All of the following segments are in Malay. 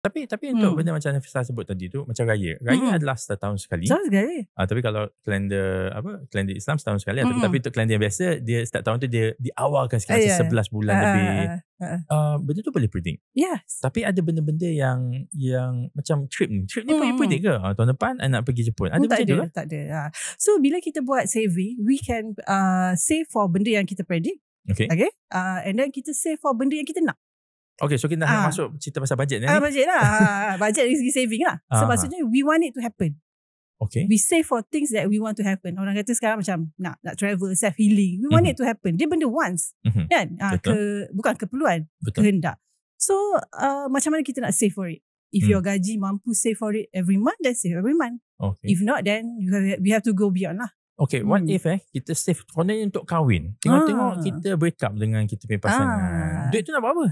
Tapi untuk benda macam Nafisah sebut tadi tu, macam raya adalah setahun sekali. Setahun sekali. Tapi kalau kalender Islam setahun sekali. Tapi untuk kalender yang biasa, dia setiap tahun tu dia diawalkan sikit, macam 11 bulan lebih. Benda tu boleh predict. Yes. Tapi ada benda-benda yang macam trip ni pun you predict ke? Tahun depan I nak pergi Jepun. Ada macam tu ke? Tak ada. So bila kita buat saving, we can save for benda yang kita predict. Okay. And then kita save for benda yang kita nak. Okay, so kita nak masuk cerita pasal bajet ni. Bajet lah. Bajet is saving lah. So maksudnya we want it to happen. Okay. We save for things that we want to happen. Orang kata sekarang macam nak travel, self healing. We want it to happen. Dia benda once. Kan? Bukan keperluan. Kehendak. So macam mana kita nak save for it? If your gaji mampu save for it every month, then save every month. Okay. If not, then we have to go beyond lah. Okay, what if kita save kononnya untuk kahwin. Tengok kita break up dengan kita punya pasangan. Duit tu nak buat apa?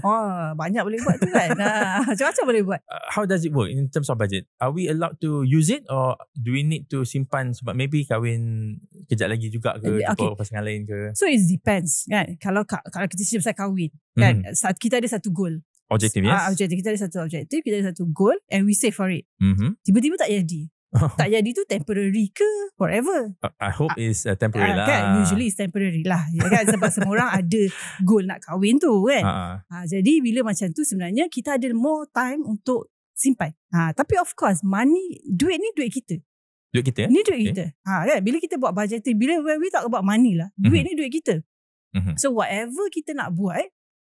Banyak boleh buat tu kan. Macam-macam boleh buat. How does it work in terms of budget? Are we allowed to use it or do we need to simpan sebab maybe kahwin kejap lagi juga ke jumpa pasangan lain ke? So it depends kan. Kalau kita cerita pasal kahwin kan, kita ada satu goal. Objektif, yes. Objektif. Kita ada satu objektif, kita ada satu goal and we save for it. Tiba-tiba tak jadi. Tak jadi tu temporary ke forever? I hope it's temporary lah. Kan, usually it's temporary lah. Kan? Sebab semua orang ada goal nak kahwin tu kan. Jadi bila macam tu sebenarnya kita ada more time untuk simpan. Tapi of course duit ni duit kita. Duit kita? Ni duit kita. Kan? Bila kita buat budgeting, when we talk about money lah, duit ni duit kita. So whatever kita nak buat,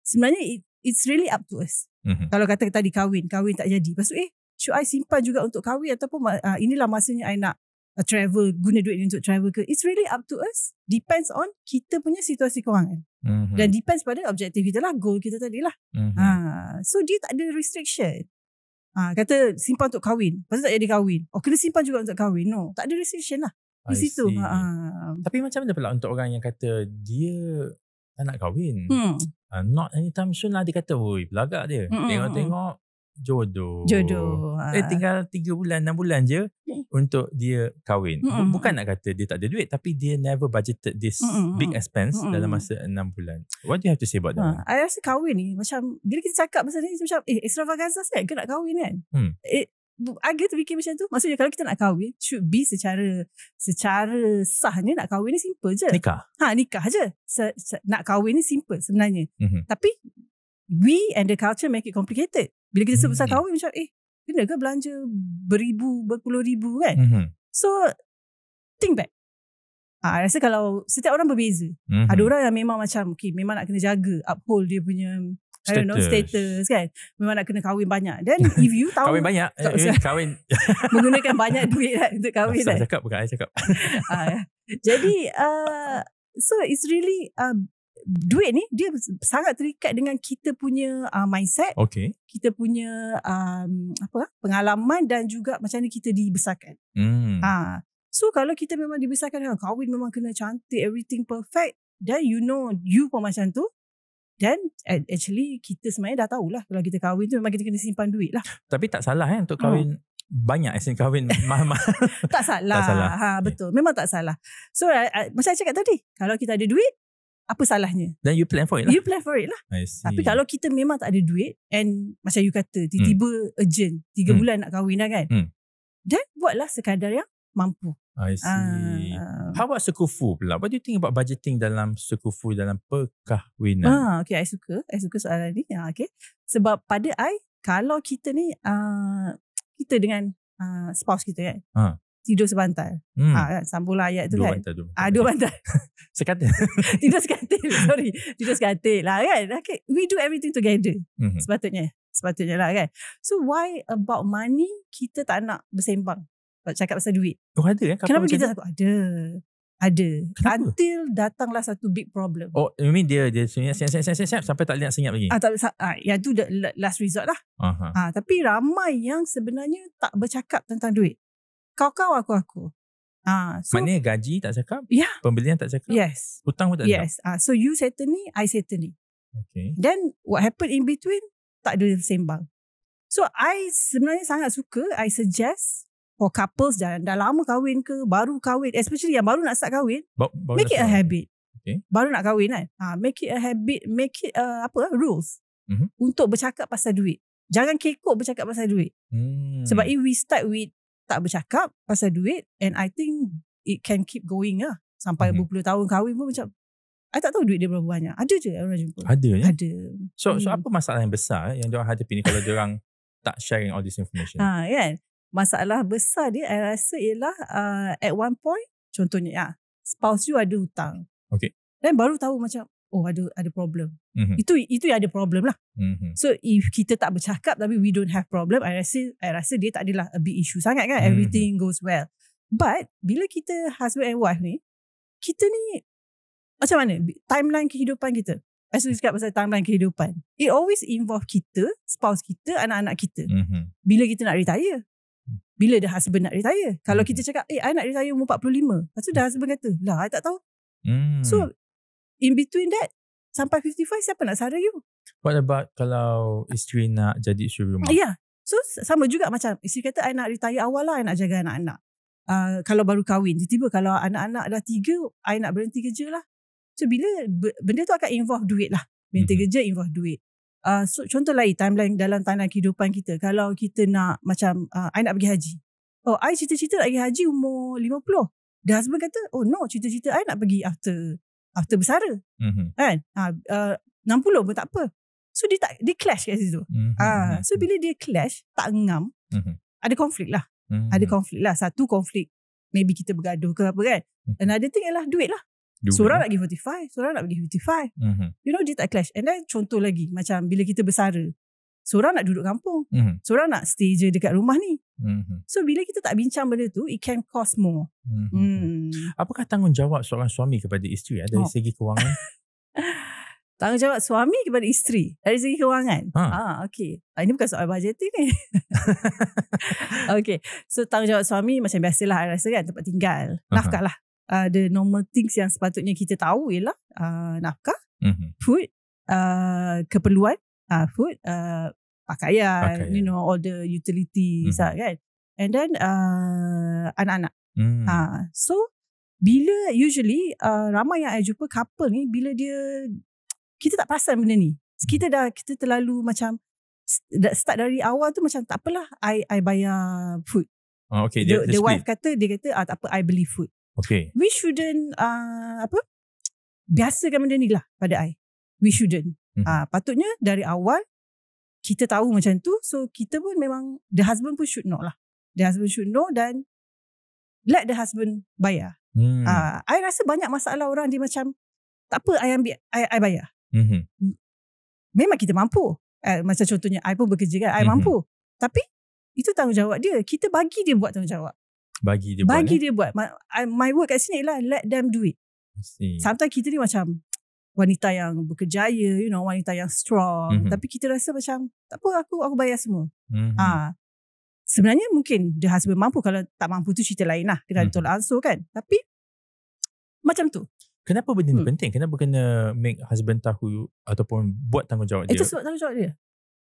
sebenarnya it's really up to us. Kalau kata tadi kahwin tak jadi. Lepas tu should I simpan juga untuk kahwin ataupun inilah masanya I nak travel, guna duit ni untuk travel ke? It's really up to us. Depends on kita punya situasi kewangan. Dan depends pada objektif kita lah, goal kita tadi lah. So dia tak ada restriction. Kata simpan untuk kahwin, lepas tu tak jadi kahwin. Kena simpan juga untuk kahwin. No, tak ada restriction lah di situ. Tapi macam mana pula untuk orang yang kata dia tak nak kahwin? Not anytime soon lah, dia kata, oi belagak dia. Tengok-tengok jodoh. Tinggal 3 bulan 6 bulan je untuk dia kahwin. Bukan nak kata dia tak ada duit, tapi dia never budgeted this big expense dalam masa 6 bulan. What do you have to say about that? I rasa kahwin ni macam bila kita cakap pasal ni macam extravaganza kan ke nak kahwin kan. Agak terfikir macam tu. Maksudnya kalau kita nak kahwin, should be secara sahnya nak kahwin ni simple je. Nikah je. Nak kahwin ni simple sebenarnya. Tapi we and the culture make it complicated. Bila kita sebut pasal kahwin macam kena ke belanja berpuluh ribu kan. So think back. Rasa kalau setiap orang berbeza. Ada orang yang memang macam memang nak kena jaga, uphold dia punya status kan. Memang nak kena kahwin banyak. Dan if you tahu kahwin banyak kahwin menggunakan banyak duit kan untuk kahwin kan. I cakap jadi so it's really duit ni dia sangat terikat dengan kita punya mindset, kita punya pengalaman dan juga macam mana kita dibesarkan. So kalau kita memang dibesarkan dengan kahwin memang kena cantik, everything perfect, then you pun macam tu, then actually kita sebenarnya dah tahulah kalau kita kahwin tu memang kita kena simpan duit lah. Tapi tak salah untuk kahwin banyak, kahwin mahal-mahal. Tak salah. Betul, memang tak salah. So macam saya cakap tadi, kalau kita ada duit, apa salahnya? Then you plan for it lah. You plan for it lah. Tapi kalau kita memang tak ada duit, and macam you kata tiba-tiba urgent 3 bulan nak kahwin dah kan, then buatlah sekadar yang mampu. I see. How about sekufu pula? What do you think about budgeting dalam sekufu, dalam perkahwinan? Okay, I suka soalan ni. Okay. Sebab pada kalau kita ni kita dengan spouse kita kan, tidur sebantal. Sambunglah ayat tu kan. Dua bantal. Sekatil. Tidur sekatil lah kan. Okay. We do everything together. Sepatutnya lah kan. So why about money kita tak nak bersembang? Cakap pasal duit. Ada kan? Kenapa kita takut? Ada. Kenapa? Until datanglah satu big problem. You mean dia siap sampai tak boleh nak senyap lagi? Yang tu last resort lah. Tapi ramai yang sebenarnya tak bercakap tentang duit. Kau aku. So, maknanya gaji tak cakap? Pembelian tak cakap? Yes. Hutang pun tak cakap? Yes. So you settle ni, I settle ni. Okay. Then what happen in between, tak ada sembang. So I sebenarnya sangat suka, I suggest for couples dah lama kahwin ke, baru kahwin, especially yang baru nak start kahwin, make it a habit. Okay. Baru nak kahwin kan, make it a habit, make it rules untuk bercakap pasal duit. Jangan kekok bercakap pasal duit. Sebab if we start with tak bercakap pasal duit, and I think it can keep going lah. Sampai berpuluh tahun kahwin pun macam, I tak tahu duit dia berapa banyak. Ada je orang jumpa. Ada ya? Ada. So apa masalah yang besar yang diorang hadapi ni kalau diorang tak sharing all this information? Kan? Masalah besar dia, I rasa ialah at one point, contohnya spouse you ada hutang. Okay. Dan baru tahu macam, oh ada problem. Itu yang ada problem lah. So if kita tak bercakap tapi we don't have problem, I rasa dia tak adalah a big issue sangat kan. Everything goes well. But bila kita husband and wife ni, kita ni macam mana timeline kehidupan kita. Saya cakap pasal timeline kehidupan, it always involve kita, spouse kita, anak-anak kita. Bila kita nak retire, bila the husband nak retire. Kalau kita cakap I nak retire umur 45, lepas tu the husband kata lah I tak tahu. So in between that, sampai 55 siapa nak sara you? What about kalau isteri nak jadi isteri rumah? So sama juga macam isteri kata I nak retire awal lah, I nak jaga anak-anak. Kalau baru kahwin, tiba-tiba kalau anak-anak dah 3, I nak berhenti kerja lah. So bila benda tu akan involve duit lah. Berhenti kerja involve duit. So contoh lain dalam timeline kehidupan kita. Kalau kita nak macam I nak pergi haji. Oh, I cita-cita nak pergi haji umur 50. The husband kata, oh no, cita-cita I nak pergi after bersara. Kan? 60 pun tak apa. So dia clash kat situ. So bila dia clash, tak ngam, ada konflik lah. Ada konflik lah. Satu konflik, maybe kita bergaduh ke apa kan. Another thing ialah duit lah. Seorang nak pergi 45, seorang nak pergi 55. You know, dia tak clash. And then contoh lagi, macam bila kita bersara, seorang nak duduk kampung, seorang nak stay je dekat rumah ni. So bila kita tak bincang benda tu, it can cost more. Apakah tanggungjawab seorang suami kepada isteri dari segi kewangan? Tanggungjawab suami kepada isteri dari segi kewangan. Okay. Ini bukan soal budgeting ni. Okay. So tanggungjawab suami macam biasalah, I rasa kan, tempat tinggal, nafkah lah. The normal things yang sepatutnya kita tahu ialah nafkah, food, keperluan, food, pakaian, you know, all the utilities, kan. And then anak-anak. So bila usually ramai yang I jumpa couple ni, bila kita tak perasan benda ni. Kita terlalu macam start dari awal tu macam tak apalah, I bayar food. Okay, the wife kata, dia kata tak apa, I beli food. Okay. We shouldn't biasakan benda ni lah pada I. We shouldn't. Patutnya dari awal kita tahu macam tu, so kita pun memang, the husband pun should know lah. The husband should know dan let the husband bayar. I rasa banyak masalah orang dia macam tak apa, I ambil, I bayar. Memang kita mampu. Macam contohnya I pun bekerja kan, I mampu. Tapi itu tanggungjawab dia. Kita bagi dia buat tanggungjawab. Bagi dia buat. My work kat sini lah, let them do it. Sometimes kita ni macam wanita yang berkejaya, you know, wanita yang strong. Tapi kita rasa macam tak apa, aku bayar semua. Sebenarnya mungkin the husband mampu. Kalau tak mampu tu cerita lain lah, kena tolak ansur kan. Tapi macam tu. Kenapa benda ni penting? Kenapa kena make husband tahu ataupun buat tanggungjawab dia? Itu sebab tanggungjawab dia.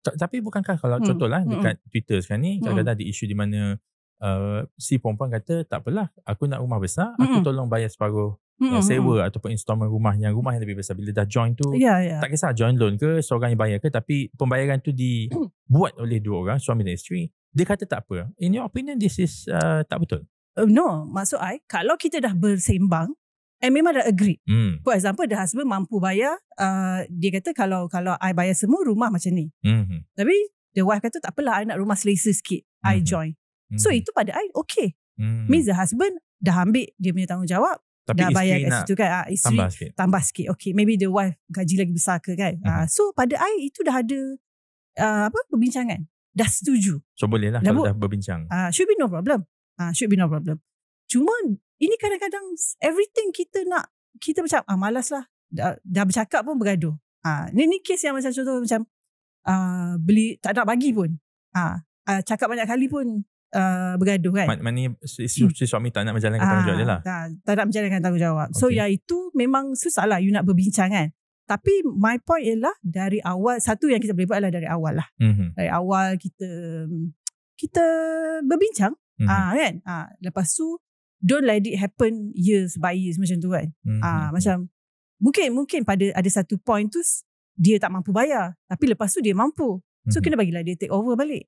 Tapi bukankah kalau contohlah dekat Twitter sekarang ni, kadang-kadang ada isu di mana si perempuan kata tak apalah, aku nak rumah besar, aku tolong bayar separuh sewa ataupun installment rumah yang lebih besar. Bila dah join tu, tak kisah join loan ke, seorang yang bayar ke, tapi pembayaran tu dibuat oleh dua orang, suami dan isteri. Dia kata tak apa. In your opinion, this is tak betul? No, maksud I, kalau kita dah bersembang and memang dah agree. For example, the husband mampu bayar, dia kata kalau I bayar semua, rumah macam ni. Tapi the wife kata tak apalah, I nak rumah selesa sikit, I join. So itu pada I okay. Means the husband dah ambil dia punya tanggungjawab, tapi dah bayar kat situ kan. Isteri tambah sikit. Okay, maybe the wife gaji lagi besar ke kan. So pada I itu dah ada perbincangan. Dah setuju. So boleh lah kalau dah berbincang. Should be no problem. Cuma ini kadang-kadang everything kita nak, kita macam malas lah. Dah bercakap pun bergaduh. Ni kes yang macam contoh macam beli tak nak bagi pun. Cakap banyak kali pun bergaduh kan. Maknanya si suami tak nak menjalankan tanggungjawab dia lah. Tak nak menjalankan tanggungjawab. So yang itu memang susah lah you nak berbincang kan. Tapi my point ialah dari awal, satu yang kita boleh buat adalah dari awal lah. Dari awal kita berbincang kan. Lepas tu don't let it happen years by years macam tu kan. Macam mungkin ada satu point tu dia tak mampu bayar, tapi lepas tu dia mampu. So kena bagilah dia take over balik.